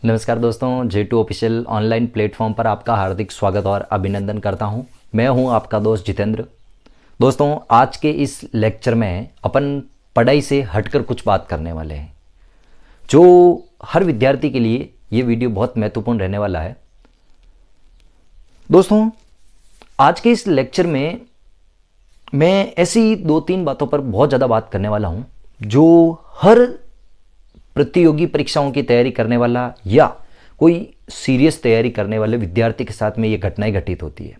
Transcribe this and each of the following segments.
नमस्कार दोस्तों, J2 official online platform पर आपका हार्दिक स्वागत और अभिनंदन करता हूं। मैं हूं आपका दोस्त जितेंद्र। दोस्तों, आज के इस लेक्चर में अपन पढ़ाई से हटकर कुछ बात करने वाले हैं, जो हर विद्यार्थी के लिए ये वीडियो बहुत महत्वपूर्ण रहने वाला है। दोस्तों, आज के इस लेक्चर में मैं ऐसी 2-3 बातों पर बहुत ज़्यादा बात करने वाला हूं, जो हर प्रतियोगी परीक्षाओं की तैयारी करने वाला या कोई सीरियस तैयारी करने वाले विद्यार्थी के साथ में ये घटनाएं घटित होती है।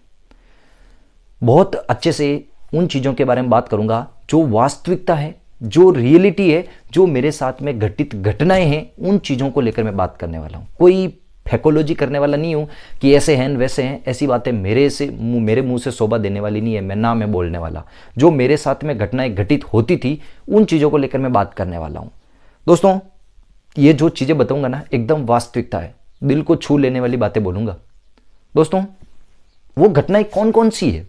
बहुत अच्छे से उन चीज़ों के बारे में बात करूंगा जो वास्तविकता है, जो रियलिटी है, जो मेरे साथ में घटित घटनाएं हैं, उन चीज़ों को लेकर मैं बात करने वाला हूं। कोई फैकोलॉजी करने वाला नहीं हूं कि ऐसे हैं वैसे हैं, ऐसी बातें मेरे मुंह से शोभा देने वाली नहीं है। मैं बोलने वाला, जो मेरे साथ में घटनाएं घटित होती थी, उन चीज़ों को लेकर मैं बात करने वाला हूं। दोस्तों, ये जो चीज़ें बताऊंगा ना, एकदम वास्तविकता है, दिल को छू लेने वाली बातें बोलूंगा। दोस्तों, वो घटनाएं कौन कौन सी है,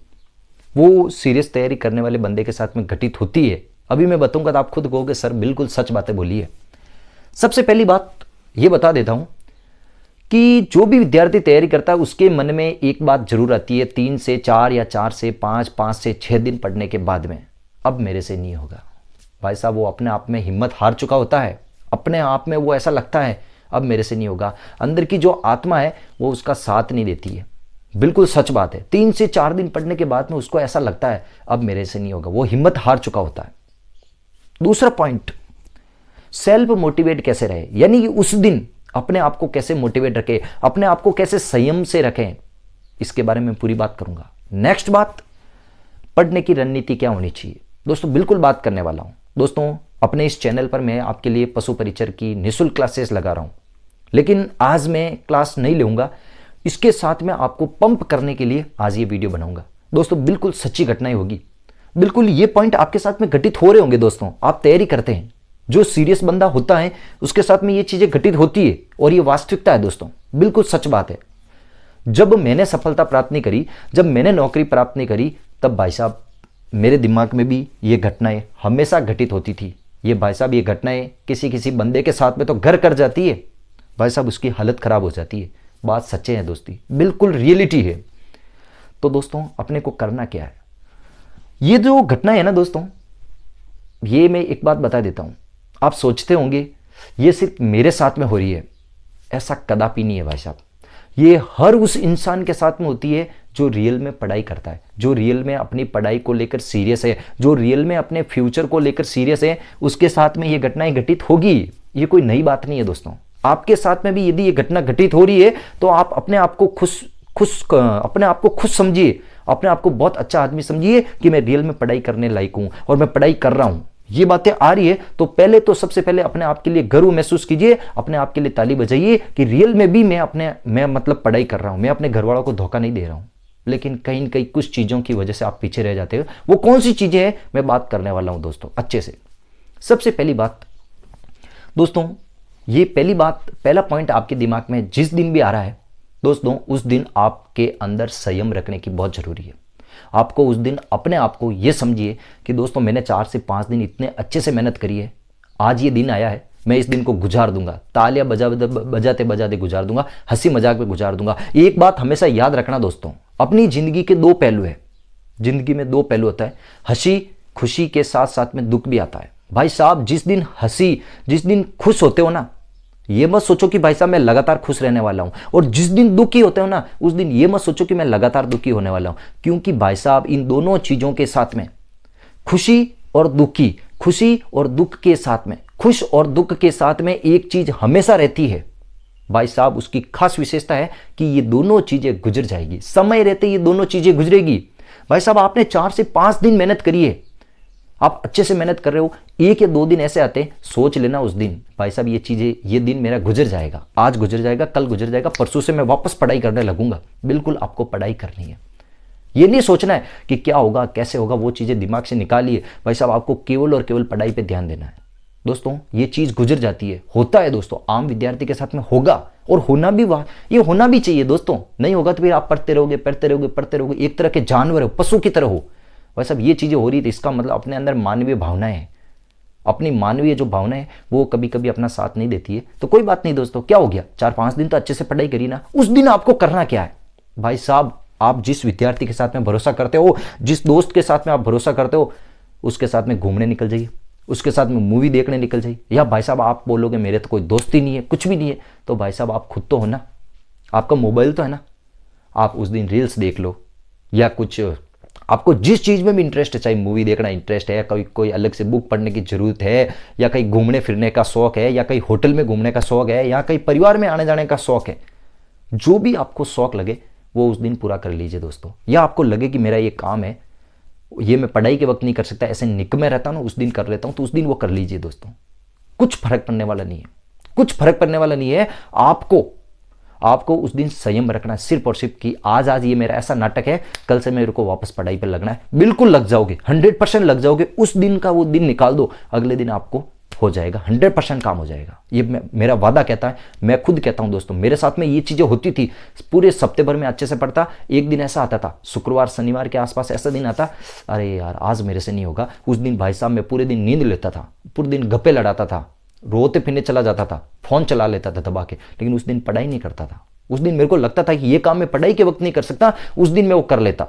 वो सीरियस तैयारी करने वाले बंदे के साथ में घटित होती है, अभी मैं बताऊंगा तो आप खुद कहोगे सर बिल्कुल सच बातें बोली है। सबसे पहली बात ये बता देता हूं कि जो भी विद्यार्थी तैयारी करता है उसके मन में एक बात जरूर आती है 3 से 4 या 4 से 5, 5 से 6 दिन पढ़ने के बाद में, अब मेरे से नहीं होगा। भाई साहब, वो अपने आप में हिम्मत हार चुका होता है, अपने आप में वो ऐसा लगता है अब मेरे से नहीं होगा। अंदर की जो आत्मा है वो उसका साथ नहीं देती है। बिल्कुल सच बात है, 3 से 4 दिन पढ़ने के बाद में उसको ऐसा लगता है अब मेरे से नहीं होगा, वो हिम्मत हार चुका होता है। दूसरा पॉइंट, सेल्फ मोटिवेट कैसे रहे, यानी कि उस दिन अपने आप को कैसे मोटिवेट रखें, अपने आप को कैसे संयम से रखें, इसके बारे में पूरी बात करूंगा। नेक्स्ट बात, पढ़ने की रणनीति क्या होनी चाहिए, दोस्तों बिल्कुल बात करने वाला हूं। दोस्तों, अपने इस चैनल पर मैं आपके लिए पशु परिचर की निःशुल्क क्लासेस लगा रहा हूं, लेकिन आज मैं क्लास नहीं लूंगा। इसके साथ में आपको पंप करने के लिए आज ये वीडियो बनाऊंगा। दोस्तों, बिल्कुल सच्ची घटनाएं होगी, बिल्कुल ये पॉइंट आपके साथ में घटित हो रहे होंगे। दोस्तों, आप तैयारी करते हैं, जो सीरियस बंदा होता है उसके साथ में ये चीजें घटित होती है और ये वास्तविकता है। दोस्तों, बिल्कुल सच बात है। जब मैंने सफलता प्राप्त नहीं करी, जब मैंने नौकरी प्राप्त नहीं करी, तब भाई साहब मेरे दिमाग में भी ये घटनाएं हमेशा घटित होती थी। ये भाई साहब, ये घटनाएं किसी किसी बंदे के साथ में तो घर कर जाती है, भाई साहब उसकी हालत खराब हो जाती है। बात सच्चे है दोस्ती, बिल्कुल रियलिटी है। तो दोस्तों, अपने को करना क्या है, ये जो घटना है ना दोस्तों, ये मैं एक बात बता देता हूं। आप सोचते होंगे ये सिर्फ मेरे साथ में हो रही है, ऐसा कदापि नहीं है भाई साहब। ये हर उस इंसान के साथ में होती है जो रियल में पढ़ाई करता है, जो रियल में अपनी पढ़ाई को लेकर सीरियस है, जो रियल में अपने फ्यूचर को लेकर सीरियस है, उसके साथ में ये घटनाएं घटित होगी। ये कोई नई बात नहीं है दोस्तों। आपके साथ में भी यदि ये घटना घटित हो रही है तो आप अपने आप को खुश समझिए, अपने आप को बहुत अच्छा आदमी समझिए कि मैं रियल में पढ़ाई करने लायक हूं और मैं पढ़ाई कर रहा हूं। ये बातें आ रही है तो पहले तो सबसे पहले अपने आप के लिए गर्व महसूस कीजिए, अपने आप के लिए ताली बजाइए कि रियल में भी मैं मतलब पढ़ाई कर रहा हूं, मैं अपने घर वालों को धोखा नहीं दे रहा हूं। लेकिन कहीं न कहीं कुछ चीजों की वजह से आप पीछे रह जाते हो। वो कौन सी चीजें हैं, मैं बात करने वाला हूं दोस्तों अच्छे से। सबसे पहली बात दोस्तों, ये पहला पॉइंट आपके दिमाग में जिस दिन भी आ रहा है दोस्तों, उस दिन आपके अंदर संयम रखने की बहुत जरूरी है। आपको उस दिन अपने आप को यह समझिए कि दोस्तों, मैंने 4 से 5 दिन इतने अच्छे से मेहनत करी है, आज ये दिन आया है, मैं इस दिन को गुजार दूंगा, तालियां बजाते बजाते गुजार दूंगा, हंसी मजाक में गुजार दूंगा। एक बात हमेशा याद रखना दोस्तों, अपनी जिंदगी के 2 पहलू है। जिंदगी में 2 पहलू होता है, हंसी खुशी के साथ साथ में दुख भी आता है। भाई साहब, जिस दिन खुश होते हो ना, ये मत सोचो कि भाई साहब मैं लगातार खुश रहने वाला हूं, और जिस दिन दुखी होते हो ना, उस दिन ये मत सोचो कि मैं लगातार दुखी होने वाला हूं। क्योंकि भाई साहब, इन दोनों चीजों के साथ में खुशी और दुख के साथ में एक चीज हमेशा रहती है भाई साहब, उसकी खास विशेषता है कि ये दोनों चीजें गुजर जाएगी, समय रहते ये दोनों चीजें गुजरेगी। भाई साहब, आपने 4 से 5 दिन मेहनत करी है, आप अच्छे से मेहनत कर रहे हो, 1 या 2 दिन ऐसे आते हैं, सोच लेना उस दिन भाई साहब ये दिन मेरा गुजर जाएगा, आज गुजर जाएगा, कल गुजर जाएगा, परसों से मैं वापस पढ़ाई करने लगूंगा। बिल्कुल आपको पढ़ाई करनी है, ये नहीं सोचना है कि क्या होगा कैसे होगा, वो चीजें दिमाग से निकालिए। भाई साहब, आपको केवल और केवल पढ़ाई पे ध्यान देना है। दोस्तों, ये चीज गुजर जाती है, होता है दोस्तों, आम विद्यार्थी के साथ में होगा, और ये होना भी चाहिए दोस्तों। नहीं होगा तो फिर आप पढ़ते रहोगे, एक तरह के जानवर हो, पशु की तरह हो। भाई साहब, ये चीजें हो रही थी, इसका मतलब अपने अंदर मानवीय भावनाएं हैं, अपनी मानवीय जो भावना है वो कभी कभी अपना साथ नहीं देती है, तो कोई बात नहीं दोस्तों, क्या हो गया, 4-5 दिन तो अच्छे से पढ़ाई करी ना। उस दिन आपको करना क्या है भाई साहब, आप जिस विद्यार्थी के साथ में भरोसा करते हो, जिस दोस्त के साथ में आप भरोसा करते हो, उसके साथ में घूमने निकल जाइए, उसके साथ में मूवी देखने निकल जाइए। या भाई साहब आप बोलोगे मेरे तो कोई दोस्त ही नहीं है, कुछ भी नहीं है, तो भाई साहब आप खुद तो हो ना, आपका मोबाइल तो है ना, आप उस दिन रील्स देख लो, या कुछ आपको जिस चीज़ में भी इंटरेस्ट है, चाहे मूवी देखना इंटरेस्ट है, या कोई अलग से बुक पढ़ने की जरूरत है, या कहीं घूमने फिरने का शौक है, या कहीं होटल में घूमने का शौक है, या कहीं परिवार में आने जाने का शौक है, जो भी आपको शौक लगे वो उस दिन पूरा कर लीजिए दोस्तों। या आपको लगे कि मेरा ये काम है, ये मैं पढ़ाई के वक्त नहीं कर सकता, ऐसे निकमे रहता ना, उस दिन कर लेता हूँ, तो उस दिन वो कर लीजिए दोस्तों। कुछ फर्क पड़ने वाला नहीं है, कुछ फर्क पड़ने वाला नहीं है। आपको उस दिन संयम रखना है, सिर्फ और सिर्फ कि आज ये मेरा ऐसा नाटक है, कल से मेरे को वापस पढ़ाई पर लगना है। बिल्कुल लग जाओगे, 100% लग जाओगे। उस दिन का वो दिन निकाल दो, अगले दिन आपको हो जाएगा, 100% काम हो जाएगा। ये मेरा वादा कहता है, मैं खुद कहता हूं दोस्तों, मेरे साथ में ये चीजें होती थी। पूरे सप्ताह भर में अच्छे से पढ़ता, एक दिन ऐसा आता था, शुक्रवार शनिवार के आसपास ऐसा दिन आता, अरे यार आज मेरे से नहीं होगा। उस दिन भाई साहब मैं पूरे दिन नींद लेता था, पूरे दिन गप्पे लड़ाता था, रोते फिरने चला जाता था, फोन चला लेता था दबा के, लेकिन उस दिन पढ़ाई नहीं करता था। उस दिन मेरे को लगता था कि ये काम मैं पढ़ाई के वक्त नहीं कर सकता, उस दिन मैं वो कर लेता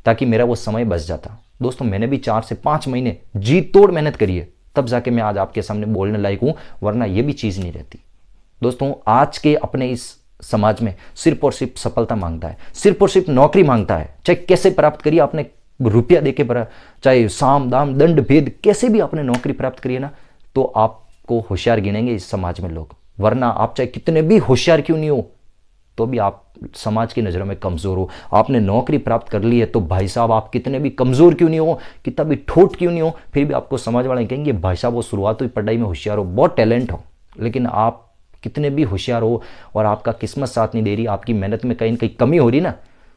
ताकि मेरा वो समय बच जाता। दोस्तों मैंने भी 4 से 5 महीने जी तोड़ मेहनत करी है, तब जाके मैं आज आपके सामने बोलने लायक हूं, वरना ये भी चीज नहीं रहती। दोस्तों आज के अपने इस समाज में सिर्फ और सिर्फ सफलता मांगता है, सिर्फ और सिर्फ नौकरी मांगता है। चाहे कैसे प्राप्त करिए आपने, रुपया देके चाहे साम दाम दंड भेद कैसे भी आपने नौकरी प्राप्त करिए ना, तो आपको होशियार गिनेंगे इस समाज में लोग। वरना आप चाहे कितने भी होशियार क्यों नहीं हो, तो भी आप समाज की नज़रों में कमज़ोर हो। आपने नौकरी प्राप्त कर ली है तो भाई साहब आप कितने भी कमज़ोर क्यों नहीं हो, कितना भी ठोट क्यों नहीं हो, फिर भी आपको समाज वाले कहेंगे भाई साहब वो शुरुआत हुई पढ़ाई में होशियार हो, बहुत टैलेंट हो। लेकिन आप कितने भी होशियार हो और आपका किस्मत साथ नहीं दे रही, आपकी मेहनत में कहीं ना कहीं कमी हो रही ना,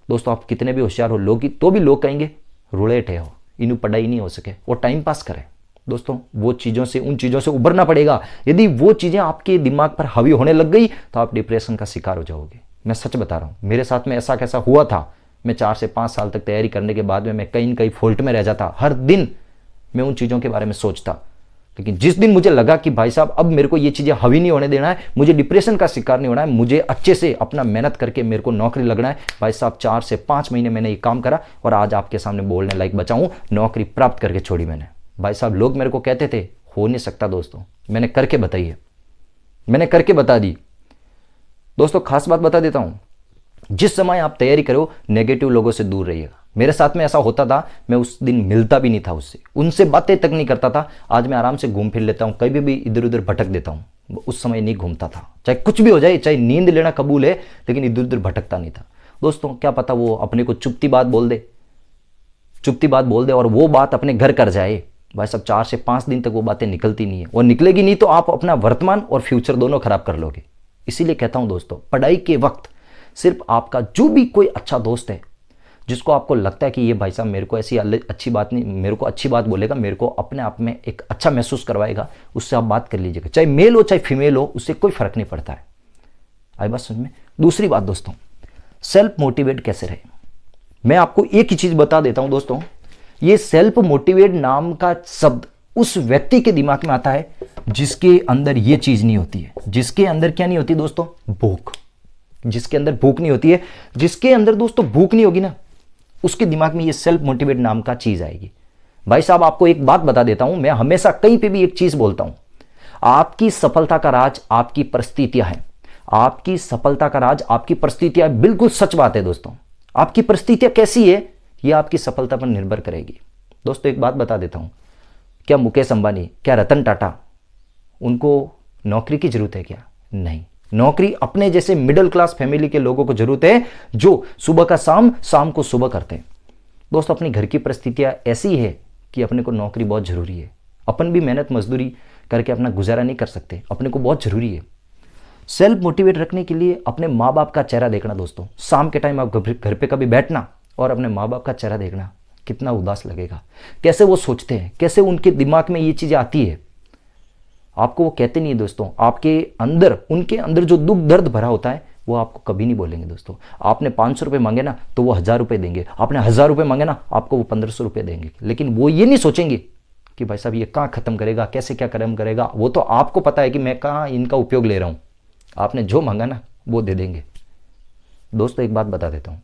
दोस्तों आप कितने भी होशियार हो लोग, तो भी लोग कहेंगे रुड़ेठे हो, इन्हें पढ़ाई नहीं हो सके, वो टाइम पास करें। दोस्तों वो चीज़ों से, उन चीज़ों से उभरना पड़ेगा। यदि वो चीज़ें आपके दिमाग पर हावी होने लग गई तो आप डिप्रेशन का शिकार हो जाओगे। मैं सच बता रहा हूं, मेरे साथ में ऐसा कैसा हुआ था। मैं 4 से 5 साल तक तैयारी करने के बाद में मैं कहीं न कहीं फॉल्ट में रह जाता, हर दिन मैं उन चीज़ों के बारे में सोचता। लेकिन जिस दिन मुझे लगा कि भाई साहब अब मेरे को ये चीज़ें हावी नहीं होने देना है, मुझे डिप्रेशन का शिकार नहीं होना है, मुझे अच्छे से अपना मेहनत करके मेरे को नौकरी लगना है, भाई साहब 4 से 5 महीने मैंने ये काम करा और आज आपके सामने बोलने लायक बचा हूं, नौकरी प्राप्त करके छोड़ी मैंने। भाई साहब लोग मेरे को कहते थे हो नहीं सकता, दोस्तों मैंने करके बताई है, मैंने करके बता दी। दोस्तों खास बात बता देता हूं, जिस समय आप तैयारी करो नेगेटिव लोगों से दूर रहिएगा। मेरे साथ में ऐसा होता था, मैं उस दिन मिलता भी नहीं था उससे, उनसे बातें तक नहीं करता था। आज मैं आराम से घूम फिर लेता हूं, कभी भी इधर उधर भटक देता हूं। उस समय नहीं घूमता था, चाहे कुछ भी हो जाए, चाहे नींद लेना कबूल है, लेकिन इधर उधर भटकता नहीं था। दोस्तों क्या पता वो अपने को चुपती बात बोल दे और वो बात अपने घर कर जाए। भाई साहब 4 से 5 दिन तक वो बातें निकलती नहीं है, और निकलेगी नहीं तो आप अपना वर्तमान और फ्यूचर दोनों खराब कर लोगे। इसीलिए कहता हूं दोस्तों, पढ़ाई के वक्त सिर्फ आपका जो भी कोई अच्छा दोस्त है, जिसको आपको लगता है कि ये भाई साहब मेरे को ऐसी अच्छी बात नहीं, मेरे को अच्छी बात बोलेगा, मेरे को अपने आप में एक अच्छा महसूस करवाएगा, उससे आप बात कर लीजिएगा। चाहे मेल हो चाहे फीमेल हो, उससे कोई फर्क नहीं पड़ता है। आई बात समझ में। दूसरी बात दोस्तों, सेल्फ मोटिवेट कैसे रहे, मैं आपको एक ही चीज बता देता हूं दोस्तों। ये सेल्फ मोटिवेट नाम का शब्द उस व्यक्ति के दिमाग में आता है जिसके अंदर ये चीज नहीं होती है। जिसके अंदर क्या नहीं होती दोस्तों? भूख। जिसके अंदर भूख नहीं होती है, जिसके अंदर दोस्तों भूख नहीं होगी ना, उसके दिमाग में ये सेल्फ मोटिवेट नाम का चीज आएगी। भाई साहब आपको एक बात बता देता हूं, मैं हमेशा कहीं पे भी एक चीज बोलता हूं, आपकी सफलता का राज आपकी परिस्थितियां हैं। आपकी सफलता का राज आपकी परिस्थितियां, बिल्कुल सच बात है दोस्तों। आपकी परिस्थितियां कैसी है ये आपकी सफलता पर निर्भर करेगी। दोस्तों एक बात बता देता हूं, क्या मुकेश अंबानी, क्या रतन टाटा, उनको नौकरी की जरूरत है क्या? नहीं। नौकरी अपने जैसे मिडिल क्लास फैमिली के लोगों को जरूरत है, जो सुबह का शाम, शाम को सुबह करते हैं। दोस्तों अपनी घर की परिस्थितियां ऐसी है कि अपने को नौकरी बहुत जरूरी है। अपन भी मेहनत मजदूरी करके अपना गुजारा नहीं कर सकते, अपने को बहुत जरूरी है। सेल्फ मोटिवेट रखने के लिए अपने माँ बाप का चेहरा देखना दोस्तों। शाम के टाइम आप घर पे कभी बैठना और अपने माँ बाप का चेहरा देखना, कितना उदास लगेगा, कैसे वो सोचते हैं, कैसे उनके दिमाग में ये चीजें आती है। आपको वो कहते नहीं है दोस्तों, आपके अंदर, उनके अंदर जो दुख दर्द भरा होता है वो आपको कभी नहीं बोलेंगे दोस्तों। आपने 500 रुपये मांगे ना तो वो 1000 रुपये देंगे, आपने 1000 रुपये मांगे ना आपको वो 1500 रुपये देंगे, लेकिन वो ये नहीं सोचेंगे कि भाई साहब ये कहाँ ख़त्म करेगा, कैसे क्या कर्म करेगा, वो तो आपको पता है कि मैं कहाँ इनका उपयोग ले रहा हूँ। आपने जो मांगा ना वो दे देंगे। दोस्तों एक बात बता देता हूँ,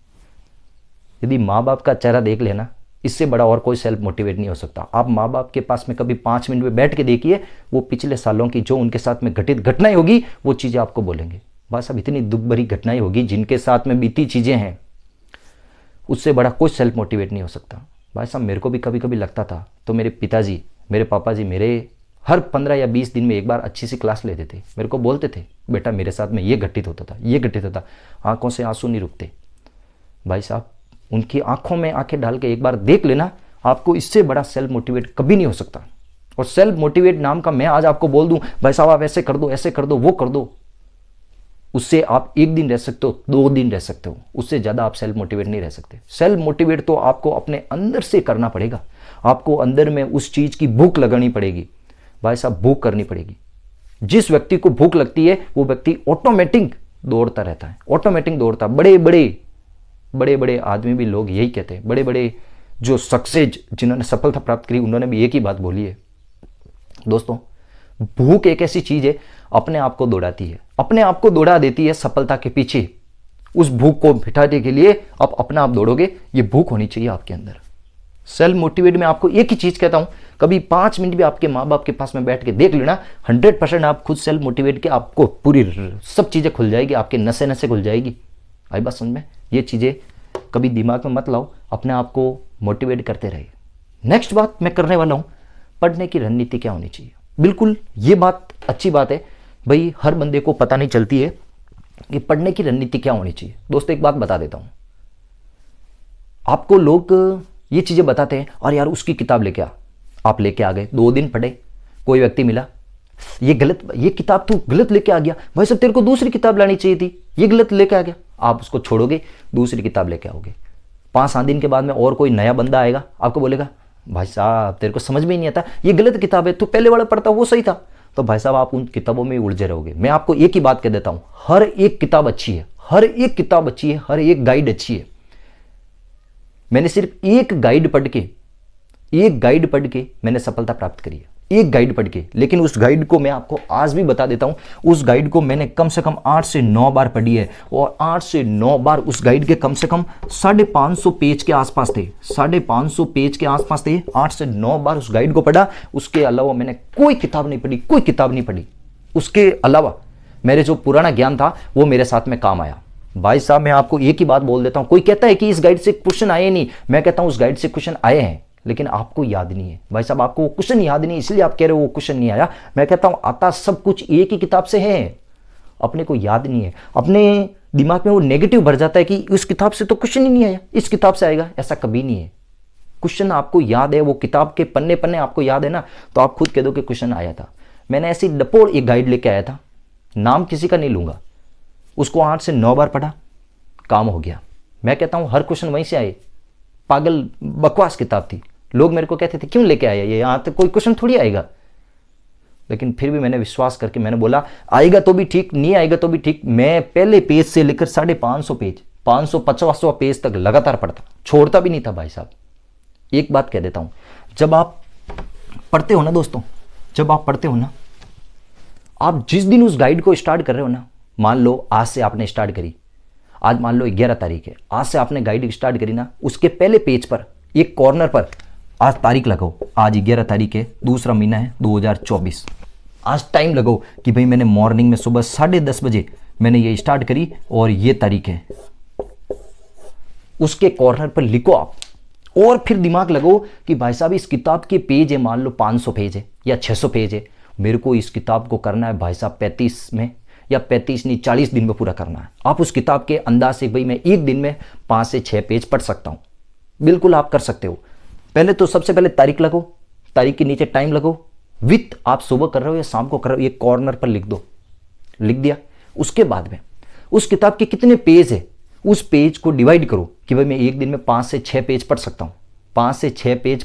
यदि माँ बाप का चेहरा देख लेना, इससे बड़ा और कोई सेल्फ मोटिवेट नहीं हो सकता। आप माँ बाप के पास में कभी 5 मिनट में बैठ के देखिए, वो पिछले सालों की जो उनके साथ में घटित घटनाएं होगी वो चीज़ें आपको बोलेंगे। बस अब इतनी दुख भरी घटनाएं होगी जिनके साथ में बीती चीज़ें हैं, उससे बड़ा कोई सेल्फ मोटिवेट नहीं हो सकता। भाई साहब मेरे को भी कभी कभी लगता था, तो मेरे पिताजी, मेरे पापा जी मेरे हर 15 या 20 दिन में एक बार अच्छी सी क्लास लेते थे। मेरे को बोलते थे, बेटा मेरे साथ में ये घटित होता था, ये घटित होता। आंखों से आंसू नहीं रुकते। भाई साहब उनकी आंखों में आंखें डाल के एक बार देख लेना, आपको इससे बड़ा सेल्फ मोटिवेट कभी नहीं हो सकता। और सेल्फ मोटिवेट नाम का मैं आज आपको बोल दूं, भाई साहब आप ऐसे कर दो, ऐसे कर दो, वो कर दो, उससे आप 1 दिन रह सकते हो, 2 दिन रह सकते हो, उससे ज़्यादा आप सेल्फ मोटिवेट नहीं रह सकते। सेल्फ मोटिवेट तो आपको अपने अंदर से करना पड़ेगा। आपको अंदर में उस चीज़ की भूख लगानी पड़ेगी। भाई साहब भूख करनी पड़ेगी। जिस व्यक्ति को भूख लगती है वो व्यक्ति ऑटोमेटिक दौड़ता रहता है, ऑटोमेटिक दौड़ता। बड़े बड़े आदमी भी लोग यही कहते हैं, बड़े बड़े जो सक्सेस जिन्होंने सफलता प्राप्त करी उन्होंने भी एक ही बात बोली है। दोस्तों भूख एक ऐसी चीज है, अपने आप को दौड़ाती है, अपने आप को दौड़ा देती है सफलता के पीछे। उस भूख को मिटाने के लिए आप अपना आप दौड़ोगे, ये भूख होनी चाहिए आपके अंदर। सेल्फ मोटिवेट में आपको एक ही चीज कहता हूं, कभी 5 मिनट भी आपके माँ बाप के पास में बैठ के देख लेना, 100% आप खुद सेल्फ मोटिवेट के आपको पूरी सब चीजें खुल जाएगी, आपके नसें नसें खुल जाएगी। आई बात समझ में? ये चीजें कभी दिमाग में मत लाओ, अपने आप को मोटिवेट करते रहिए। नेक्स्ट बात मैं करने वाला हूं, पढ़ने की रणनीति क्या होनी चाहिए। बिल्कुल ये बात अच्छी बात है भाई, हर बंदे को पता नहीं चलती है कि पढ़ने की रणनीति क्या होनी चाहिए। दोस्तों एक बात बता देता हूं, आपको लोग ये चीजें बताते हैं, और यार उसकी किताब लेके आ, आप लेके आ गए, 2 दिन पढ़े, कोई व्यक्ति मिला, ये किताब तू गलत लेके आ गया, भाई साहब तेरे को दूसरी किताब लानी चाहिए थी, ये गलत लेके आ गया। आप उसको छोड़ोगे, दूसरी किताब लेके आओगे। 5-7 दिन के बाद में और कोई नया बंदा आएगा, आपको बोलेगा भाई साहब तेरे को समझ में ही नहीं आता, ये गलत किताब है, तू पहले वाला पढ़ता वो सही था। तो भाई साहब आप उन किताबों में उलझे रहोगे। मैं आपको एक ही बात कह देता हूं, हर एक किताब अच्छी है, हर एक किताब अच्छी है, हर एक गाइड अच्छी है। मैंने सिर्फ एक गाइड पढ़ के मैंने सफलता प्राप्त करी है, एक गाइड पढ़ के। लेकिन उस गाइड को मैं आपको आज भी बता देता हूं, उस गाइड को मैंने कम से कम 8 से 9 बार पढ़ी है, और 8 से 9 बार उस गाइड के कम से कम 550 पेज के आसपास थे, 550 पेज के आसपास थे। 8 से 9 बार उस गाइड को पढ़ा, उसके अलावा मैंने कोई किताब नहीं पढ़ी। उसके अलावा मेरे जो पुराना ज्ञान था वो मेरे साथ में काम आया। भाई साहब मैं आपको एक ही बात बोल देता हूं, कोई कहता है कि इस गाइड से क्वेश्चन आए नहीं, मैं कहता हूं उस गाइड से क्वेश्चन आए हैं, लेकिन आपको याद नहीं है। भाई साहब आपको वो क्वेश्चन याद नहीं, इसलिए आप कह रहे हो वो क्वेश्चन नहीं आया। मैं कहता हूं आता सब कुछ एक ही किताब से है, अपने को याद नहीं है। अपने दिमाग में वो नेगेटिव भर जाता है कि उस किताब से तो क्वेश्चन ही नहीं आया, इस किताब से आएगा, ऐसा कभी नहीं है। क्वेश्चन आपको याद है, वो किताब के पन्ने पन्ने आपको याद है ना, तो आप खुद कह दो कि क्वेश्चन आया था। मैंने ऐसी डपोड़ एक गाइड लेके आया था, नाम किसी का नहीं लूंगा, उसको 8 से 9 बार पढ़ा, काम हो गया। मैं कहता हूं हर क्वेश्चन वहीं से आए। पागल बकवास किताब थी, लोग मेरे को कहते थे क्यों लेके आया ये, यहां तक कोई क्वेश्चन थोड़ी आएगा। लेकिन फिर भी मैंने विश्वास करके मैंने बोला आएगा तो भी ठीक, नहीं आएगा तो भी ठीक। मैं पहले पेज से लेकर 550 पेज, 550वां पेज तक लगातार पढ़ता, छोड़ता भी नहीं था। भाई साहब एक बात कह देता हूं, जब आप पढ़ते हो ना दोस्तों, जब आप पढ़ते हो ना, आप जिस दिन उस गाइड को स्टार्ट कर रहे हो ना, मान लो आज से आपने स्टार्ट करी, आज मान लो 11 तारीख है, आज से आपने गाइड स्टार्ट करी ना, उसके पहले पेज पर एक कॉर्नर पर आज तारीख लगाओ, आज 11 तारीख है, दूसरा महीना है 2024। आज टाइम लगाओ कि भाई मैंने मॉर्निंग में सुबह 10:30 बजे मैंने ये स्टार्ट करी और ये तारीख है। उसके कॉर्नर पर लिखो आप, और फिर दिमाग लगाओ कि भाई साहब इस किताब के पेज है, मान लो 500 पेज है या 600 पेज है, मेरे को इस किताब को करना है भाई साहब 35 में, या 35 नहीं 40 दिन में पूरा करना है। आप उस किताब के अंदाज से भाई मैं एक दिन में 5 से 6 पेज पढ़ सकता हूं, बिल्कुल आप कर सकते हो। पहले तो सबसे पहले तारीख लगो, तारीख के नीचे टाइम लगो, विथ आप सुबह कर रहे हो या शाम को कर रहे हो, ये कॉर्नर पर लिख दो, लिख दिया। उसके बाद में उस किताब के कितने पेज है, उस पेज को डिवाइड करो कि भाई मैं एक दिन में 5 से 6 पेज पढ़ सकता हूं। 5 से 6 पेज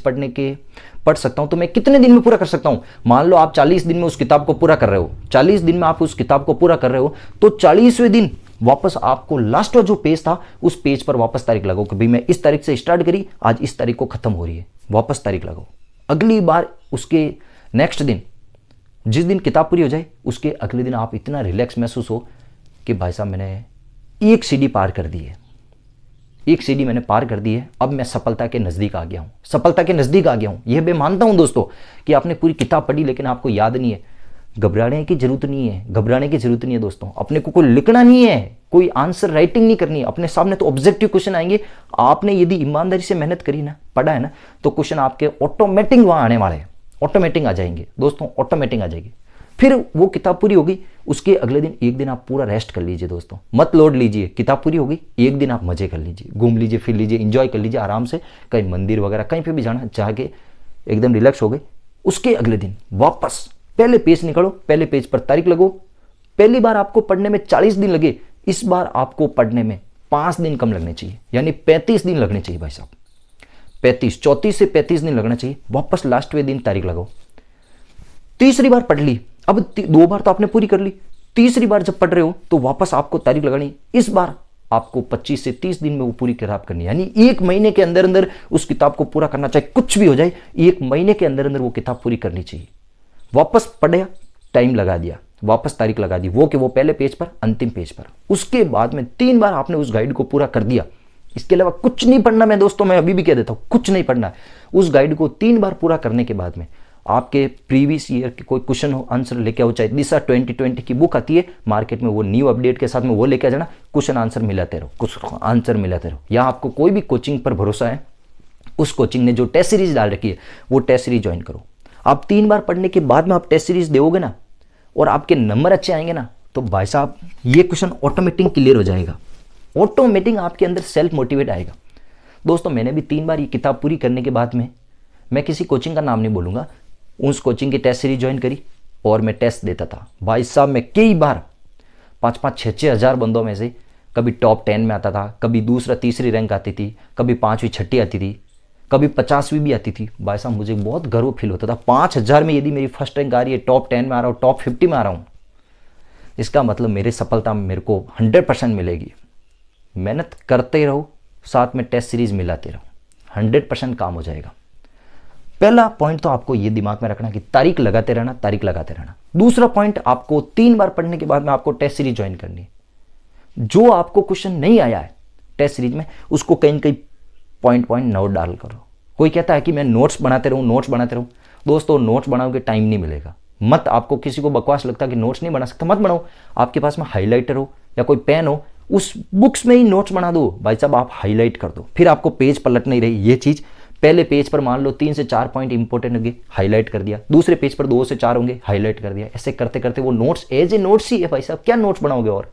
पढ़ सकता हूं तो मैं कितने दिन में पूरा कर सकता हूं। मान लो आप 40 दिन में उस किताब को पूरा कर रहे हो, 40 दिन में आप उस किताब को पूरा कर रहे हो, तो 40वें दिन वापस आपको लास्ट जो पेज था उस पेज पर वापस तारीख लगाओ कि भाई मैं इस तारीख से स्टार्ट करी, आज इस तारीख को खत्म हो रही है, वापस तारीख लगाओ। अगली बार उसके नेक्स्ट दिन, जिस दिन किताब पूरी हो जाए उसके अगले दिन आप इतना रिलैक्स महसूस हो कि भाई साहब मैंने एक सीढ़ी पार कर दी है, एक सीढ़ी मैंने पार कर दी है, अब मैं सफलता के नज़दीक आ गया हूँ, सफलता के नज़दीक आ गया हूँ। यह मैं मानता हूँ दोस्तों कि आपने पूरी किताब पढ़ी लेकिन आपको याद नहीं है। घबराने की जरूरत नहीं है, घबराने की जरूरत नहीं है दोस्तों। अपने को कोई लिखना नहीं है, कोई आंसर राइटिंग नहीं करनी है। अपने सामने तो ऑब्जेक्टिव क्वेश्चन आएंगे, आपने यदि ईमानदारी से मेहनत करी ना, पढ़ा है ना, तो क्वेश्चन आपके ऑटोमेटिक वहाँ आने वाले हैं, ऑटोमेटिक आ जाएंगे दोस्तों, ऑटोमेटिक आ जाएगी। फिर वो किताब पूरी होगी, उसके अगले दिन एक दिन आप पूरा रेस्ट कर लीजिए दोस्तों, मत लोड लीजिए। किताब पूरी होगी, एक दिन आप मजे कर लीजिए, घूम लीजिए, फिर लीजिए, एंजॉय कर लीजिए आराम से, कहीं मंदिर वगैरह कहीं पे भी जाना चाह के एकदम रिलैक्स हो गए। उसके अगले दिन वापस पहले पेज निकालो, पहले पेज पर तारीख लगो। पहली बार आपको पढ़ने में 40 दिन लगे, इस बार आपको पढ़ने में 5 दिन कम लगने चाहिए, यानी 35 दिन लगने चाहिए भाई साहब। 35, 34 से 35 दिन लगना चाहिए। वापस लास्टवें दिन तारीख लगाओ। तीसरी बार पढ़ ली, अब 2 बार तो आपने पूरी कर ली, तीसरी बार जब पढ़ रहे हो तो वापस आपको तारीख लगानी। इस बार आपको 25 से 30 दिन में वो पूरी किताब करनी है, यानी 1 महीने के अंदर अंदर उस किताब को पूरा करना चाहिए। कुछ भी हो जाए 1 महीने के अंदर अंदर वो किताब पूरी करनी चाहिए। वापस पढ़ा, टाइम लगा दिया, वापस तारीख लगा दी, वो कि वो पहले पेज पर, अंतिम पेज पर। उसके बाद में 3 बार आपने उस गाइड को पूरा कर दिया। इसके अलावा कुछ नहीं पढ़ना। मैं दोस्तों, मैं अभी भी कह देता हूं, कुछ नहीं पढ़ना। उस गाइड को 3 बार पूरा करने के बाद में आपके प्रीवियस ईयर के कोई क्वेश्चन हो, आंसर लेके आओ। चाहे दिशा 2020 की बुक आती है मार्केट में, वो न्यू अपडेट के साथ में वो लेके आ जाना। क्वेश्चन आंसर मिलाते रहो, कुछ आंसर मिलाते रहो। या आपको कोई भी कोचिंग पर भरोसा है, उस कोचिंग ने जो टेस्ट सीरीज डाल रखी है वो टेस्ट सीरीज ज्वाइन करो। आप 3 बार पढ़ने के बाद में आप टेस्ट सीरीज दोगे ना, और आपके नंबर अच्छे आएंगे ना, तो भाई साहब ये क्वेश्चन ऑटोमेटिक क्लियर हो जाएगा। ऑटोमेटिक आपके अंदर सेल्फ मोटिवेट आएगा। दोस्तों, मैंने भी 3 बार ये किताब पूरी करने के बाद में, मैं किसी कोचिंग का नाम नहीं बोलूंगा, उस कोचिंग की टेस्ट सीरीज ज्वाइन करी और मैं टेस्ट देता था। भाई साहब मैं कई बार 5-5, 6-6 हज़ार बंदों में से कभी टॉप 10 में आता था, कभी दूसरा तीसरी रैंक आती थी, कभी 5वीं 6ठी आती थी, कभी 50वीं भी आती थी। भाई साहब मुझे बहुत गर्व फील होता था। 5000 में यदि मेरी फर्स्ट रैंक आ रही है, टॉप 10 में आ रहा हूँ, टॉप 50 में आ रहा हूँ, इसका मतलब मेरी सफलता मेरे को 100% मिलेगी। मेहनत करते रहो, साथ में टेस्ट सीरीज मिलाते रहो, 100% काम हो जाएगा। पहला पॉइंट तो आपको ये दिमाग में रखना कि तारीख लगाते रहना, तारीख लगाते रहना। दूसरा पॉइंट, आपको 3 बार पढ़ने के बाद में आपको टेस्ट सीरीज ज्वाइन करनी है। जो आपको क्वेश्चन नहीं आया है टेस्ट सीरीज में, उसको कहीं न कहीं पॉइंट नोट डाल करो। कोई कहता है कि मैं नोट्स बनाते रहूं, नोट्स बनाते रहूं। दोस्तों, नोट्स बनाओगे टाइम नहीं मिलेगा। मत, आपको किसी को बकवास लगता है कि नोट्स नहीं बना सकता, मत बनाओ। आपके पास में हाईलाइटर हो या कोई पेन हो, उस बुक्स में ही नोट्स बना दो। भाई साहब आप हाईलाइट कर दो, फिर आपको पेज पलट नहीं रही। ये चीज़ पहले पेज पर मान लो 3 से 4 पॉइंट इंपॉर्टेंट होंगे, हाईलाइट कर दिया। दूसरे पेज पर 2 से 4 होंगे, हाईलाइट कर दिया। ऐसे करते करते वो नोट्स एज ए नोट्स ही है। भाई साहब क्या नोट्स बनाओगे? और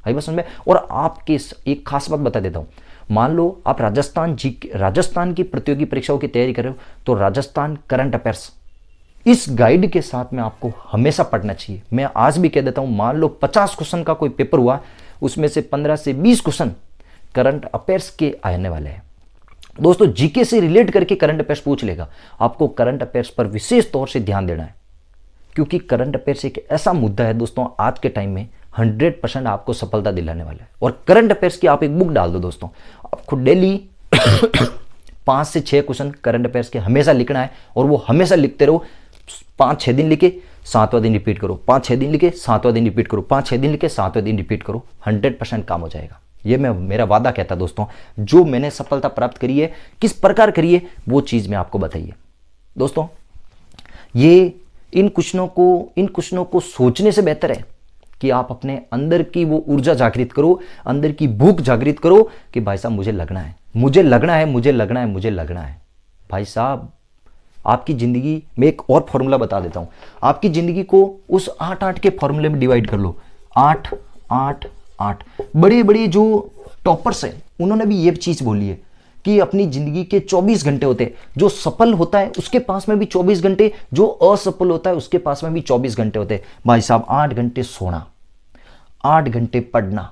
भाई बस में। और आपके एक खास बात बता देता हूँ, मान लो आप राजस्थान की प्रतियोगी परीक्षाओं की तैयारी कर रहे हो, तो राजस्थान करंट अफेयर्स इस गाइड के साथ में आपको हमेशा पढ़ना चाहिए। मैं आज भी कह देता हूं, मान लो 50 क्वेश्चन का कोई पेपर हुआ, उसमें से 15 से 20 क्वेश्चन करंट अफेयर्स के आने वाले हैं। दोस्तों, जीके से रिलेट करके करंट अफेयर्स पूछ लेगा। आपको करंट अफेयर्स पर विशेष तौर से ध्यान देना है, क्योंकि करंट अफेयर्स एक ऐसा मुद्दा है दोस्तों, आज के टाइम में 100% आपको सफलता दिलाने वाला है। और करंट अफेयर्स की आप एक बुक डाल दो दोस्तों, आपको डेली 5 से 6 क्वेश्चन करंट अफेयर्स के हमेशा लिखना है, और वो हमेशा लिखते रहो। 5-6 दिन लिखे, 7वां दिन रिपीट करो, 5-6 दिन लिखे, 7वां दिन रिपीट करो, 5-6 दिन लिखे, 7वें दिन रिपीट करो। 100% काम हो जाएगा। ये मैं मेरा वादा कहता दोस्तों। जो मैंने सफलता प्राप्त करी है, किस प्रकार करी है, वो चीज़ मैं आपको बताइए दोस्तों। ये इन क्वेश्चनों को सोचने से बेहतर है कि आप अपने अंदर की वो ऊर्जा जागृत करो, अंदर की भूख जागृत करो कि भाई साहब मुझे लगना है, मुझे लगना है, मुझे लगना है, मुझे लगना है। भाई साहब आपकी ज़िंदगी में एक और फॉर्मूला बता देता हूँ। आपकी ज़िंदगी को उस 8-8 के फॉर्मूले में डिवाइड कर लो। 8-8-8। बड़े बड़े जो टॉपर्स हैं उन्होंने भी ये चीज़ बोली है कि अपनी ज़िंदगी के 24 घंटे होते हैं। जो सफल होता है उसके पास में भी 24 घंटे, जो असफल होता है उसके पास में भी 24 घंटे होते हैं। भाई साहब 8 घंटे सोना, 8 घंटे पढ़ना,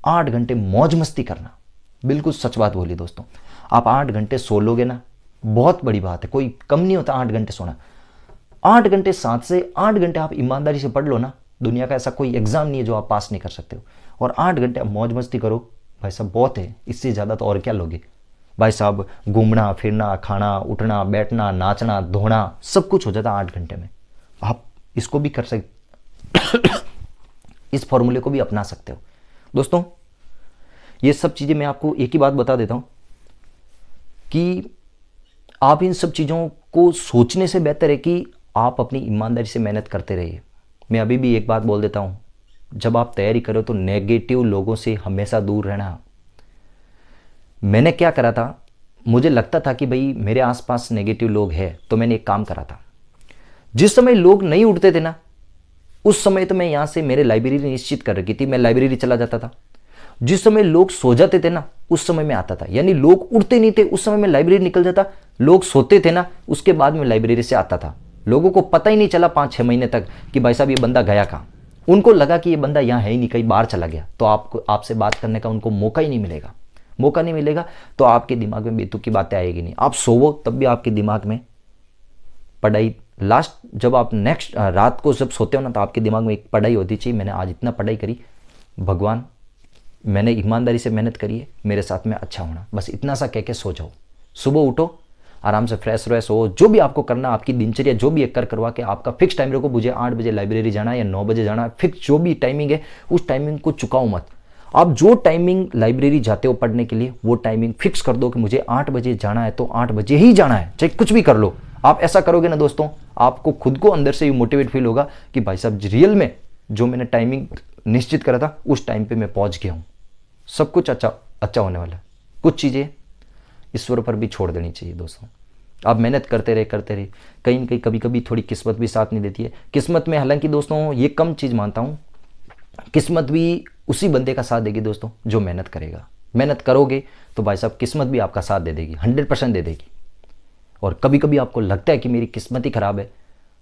8 घंटे मौज मस्ती करना। बिल्कुल सच बात बोली दोस्तों। आप 8 घंटे सो लोगे ना, बहुत बड़ी बात है। कोई कम नहीं होता 8 घंटे सोना। 8 घंटे 7 से 8 घंटे आप ईमानदारी से पढ़ लो ना, दुनिया का ऐसा कोई एग्जाम नहीं है जो आप पास नहीं कर सकते हो। और 8 घंटे आप मौज मस्ती करो, भाई साहब बहुत है। इससे ज़्यादा तो और क्या लोगे। भाई साहब घूमना फिरना, खाना उठना बैठना, नाचना धोना, सब कुछ हो जाता 8 घंटे में। आप इसको भी कर सकते इस फॉर्मूले को भी अपना सकते हो दोस्तों। ये सब चीज़ें मैं आपको एक ही बात बता देता हूँ कि आप इन सब चीज़ों को सोचने से बेहतर है कि आप अपनी ईमानदारी से मेहनत करते रहिए। मैं अभी भी एक बात बोल देता हूँ, जब आप तैयारी करो तो नेगेटिव लोगों से हमेशा दूर रहना। मैंने क्या करा था, मुझे लगता था कि भाई मेरे आसपास नेगेटिव लोग हैं, तो मैंने एक काम करा था। जिस समय लोग नहीं उठते थे ना, उस समय तो मैं यहाँ से मेरे लाइब्रेरी निश्चित कर रखी थी, मैं लाइब्रेरी चला जाता था। जिस समय लोग सो जाते थे ना, उस समय मैं आता था, यानी लोग उठते नहीं थे उस समय मैं लाइब्रेरी निकल जाता। लोग सोते थे ना, उसके बाद मैं लाइब्रेरी से आता था। लोगों को पता ही नहीं चला 5-6 महीने तक कि भाई साहब ये बंदा गया कहाँ। उनको लगा कि ये बंदा यहाँ है ही नहीं, कहीं बाहर चला गया। तो आपको आपसे बात करने का उनको मौका ही नहीं मिलेगा। मौका नहीं मिलेगा तो आपके दिमाग में बेतुकी की बातें आएगी नहीं। आप सोवो तब भी आपके दिमाग में पढ़ाई, लास्ट जब आप नेक्स्ट रात को जब सोते हो ना, तो आपके दिमाग में एक पढ़ाई होती चाहिए, मैंने आज इतना पढ़ाई करी, भगवान मैंने ईमानदारी से मेहनत करी है, मेरे साथ में अच्छा होना, बस इतना सा कह के सो जाओ। सुबह उठो, आराम से फ्रेश व्रेश हो, जो भी आपको करना, आपकी दिनचर्या जो भी एक करवा के आपका फिक्स टाइम रखो। मुझे 8 बजे लाइब्रेरी जाना है या 9 बजे जाना है, फिक्स जो भी टाइमिंग है उस टाइमिंग को चुकाओ मत। आप जो टाइमिंग लाइब्रेरी जाते हो पढ़ने के लिए, वो टाइमिंग फिक्स कर दो कि मुझे 8 बजे जाना है तो 8 बजे ही जाना है, चाहे कुछ भी कर लो। आप ऐसा करोगे ना दोस्तों, आपको खुद को अंदर से मोटिवेट फील होगा कि भाई साहब रियल में जो मैंने टाइमिंग निश्चित करा था उस टाइम पे मैं पहुंच गया हूँ। सब कुछ अच्छा होने वाला है। कुछ चीज़ें ईश्वर पर भी छोड़ देनी चाहिए दोस्तों। आप मेहनत करते रहे कहीं न कहीं कभी कभी थोड़ी किस्मत भी साथ नहीं देती है। किस्मत में हालांकि दोस्तों ये कम चीज़ मानता हूँ, किस्मत भी उसी बंदे का साथ देगी दोस्तों जो मेहनत करेगा। मेहनत करोगे तो भाई साहब किस्मत भी आपका साथ दे देगी, 100% दे देगी। और कभी कभी आपको लगता है कि मेरी किस्मत ही ख़राब है,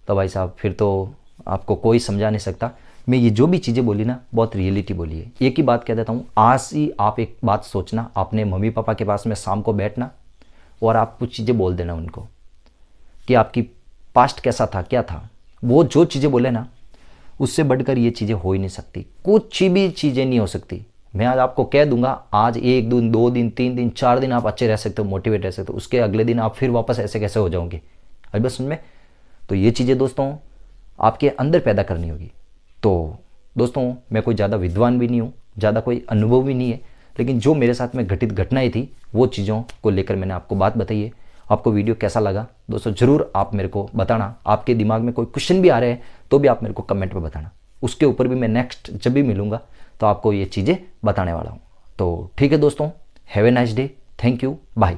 तो भाई साहब फिर तो आपको कोई समझा नहीं सकता। मैं ये जो भी चीज़ें बोली ना, बहुत रियलिटी बोली है। एक ही बात कह देता हूँ, आज ही आप एक बात सोचना, अपने मम्मी पापा के पास में शाम को बैठना और आप कुछ चीज़ें बोल देना उनको कि आपकी पास्ट कैसा था, क्या था। वो जो चीज़ें बोले ना, उससे बढ़कर ये चीज़ें हो ही नहीं सकती, कुछ भी चीज़ें नहीं हो सकती। मैं आज आपको कह दूंगा, आज 1 दिन 2 दिन 3 दिन 4 दिन आप अच्छे रह सकते हो, मोटिवेट रह सकते हो, उसके अगले दिन आप फिर वापस ऐसे कैसे हो जाओगे। अभी बस उनमें तो ये चीज़ें दोस्तों आपके अंदर पैदा करनी होगी। तो दोस्तों मैं कोई ज़्यादा विद्वान भी नहीं हूँ, ज़्यादा कोई अनुभव भी नहीं है, लेकिन जो मेरे साथ में घटित घटनाएं थी वो चीज़ों को लेकर मैंने आपको बात बताई है। आपको वीडियो कैसा लगा दोस्तों ज़रूर आप मेरे को बताना। आपके दिमाग में कोई क्वेश्चन भी आ रहे हैं तो भी आप मेरे को कमेंट में बताना, उसके ऊपर भी मैं नेक्स्ट जब भी मिलूँगा तो आपको ये चीज़ें बताने वाला हूँ। तो ठीक है दोस्तों, have a nice day, thank you, bye.